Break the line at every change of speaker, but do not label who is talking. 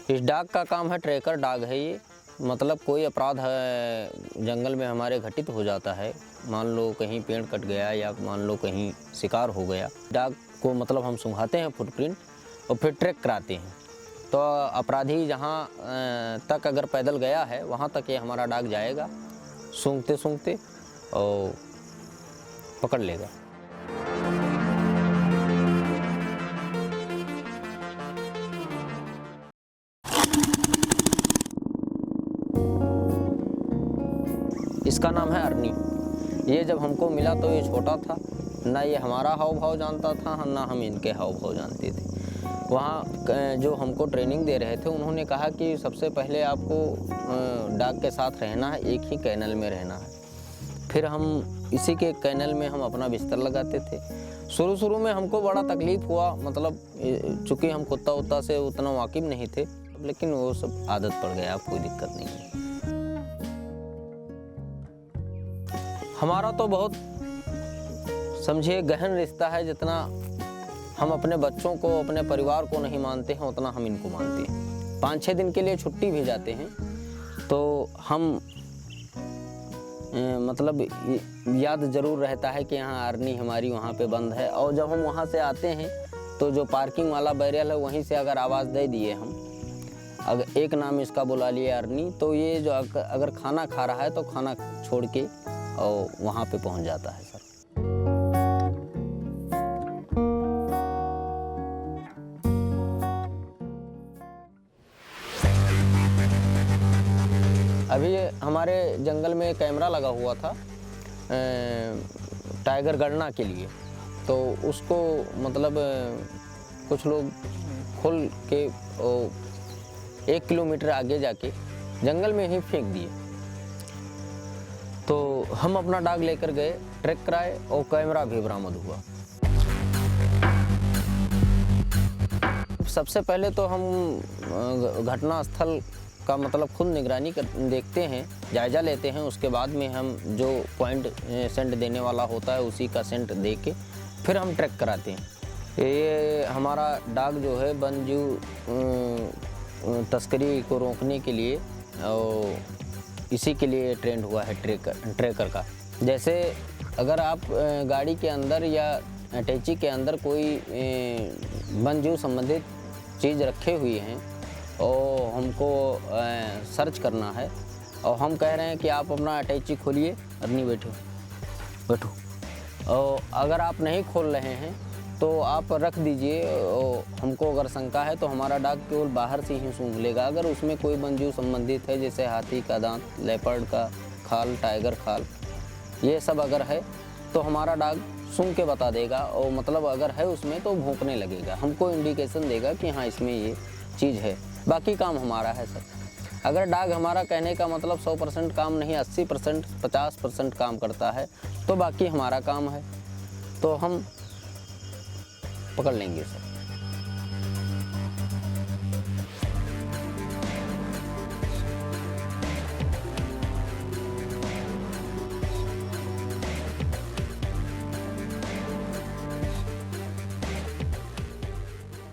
इस डॉग का काम है, ट्रैकर डॉग है ये। मतलब कोई अपराध है जंगल में हमारे घटित हो जाता है, मान लो कहीं पेड़ कट गया या मान लो कहीं शिकार हो गया, डॉग को मतलब हम सूंघाते हैं फुटप्रिंट और फिर ट्रैक कराते हैं। तो अपराधी जहाँ तक अगर पैदल गया है वहाँ तक ये हमारा डॉग जाएगा, सूंघते सूंघते और पकड़ लेगा। इसका नाम है अर्नी। ये जब हमको मिला तो ये छोटा था, ना ये हमारा हाव भाव जानता था ना हम इनके हाव भाव जानते थे। वहाँ जो हमको ट्रेनिंग दे रहे थे उन्होंने कहा कि सबसे पहले आपको डॉग के साथ रहना है, एक ही कैनल में रहना है। फिर हम इसी के कैनल में हम अपना बिस्तर लगाते थे। शुरू में हमको बड़ा तकलीफ़ हुआ, मतलब चूँकि हम कुत्ता उत्ता से उतना वाकिफ़ नहीं थे, लेकिन वो सब आदत पड़ गया, अब कोई दिक्कत नहीं है। हमारा तो बहुत समझिए गहन रिश्ता है। जितना हम अपने बच्चों को, अपने परिवार को नहीं मानते हैं, उतना हम इनको मानते हैं। 5-6 दिन के लिए छुट्टी भी जाते हैं तो हम मतलब याद ज़रूर रहता है कि यहाँ अर्नी हमारी वहाँ पे बंद है। और जब हम वहाँ से आते हैं तो जो पार्किंग वाला बैरियल है वहीं से अगर आवाज़ दे दिए हम, अगर एक नाम इसका बुला लिए अर्नी, तो ये जो अगर खाना खा रहा है तो खाना छोड़ के और वहाँ पे पहुँच जाता है सर। अभी हमारे जंगल में कैमरा लगा हुआ था टाइगर गणना के लिए, तो उसको मतलब कुछ लोग खोल के 1 किलोमीटर आगे जाके जंगल में ही फेंक दिए। तो हम अपना डॉग लेकर गए, ट्रैक कराए और कैमरा भी बरामद हुआ। सबसे पहले तो हम घटना स्थल का मतलब खुद निगरानी देखते हैं, जायज़ा लेते हैं। उसके बाद में हम जो पॉइंट सेंट देने वाला होता है उसी का सेंट दे के फिर हम ट्रैक कराते हैं। ये हमारा डॉग जो है वन्यजीव तस्करी को रोकने के लिए और इसी के लिए ट्रेंड हुआ है ट्रैकर का। जैसे अगर आप गाड़ी के अंदर या अटैची के अंदर कोई वन्यजीव संबंधित चीज़ रखे हुए हैं और हमको सर्च करना है और हम कह रहे हैं कि आप अपना अटैची खोलिए, अर्नी बैठो, और अगर आप नहीं खोल रहे हैं तो आप रख दीजिए। और हमको अगर शंका है तो हमारा डॉग केवल बाहर से ही सूंघ लेगा। अगर उसमें कोई वन्यजीव संबंधित है, जैसे हाथी का दांत, लेपर्ड का खाल, टाइगर खाल, ये सब अगर है तो हमारा डॉग सूंघ के बता देगा। और मतलब अगर है उसमें तो भौंकने लगेगा, हमको इंडिकेशन देगा कि हाँ इसमें ये चीज़ है। बाकी काम हमारा है सर। अगर डॉग हमारा कहने का मतलब 100% काम नहीं, 80%, 50% काम करता है तो बाकी हमारा काम है, तो हम पकड़ लेंगे सर।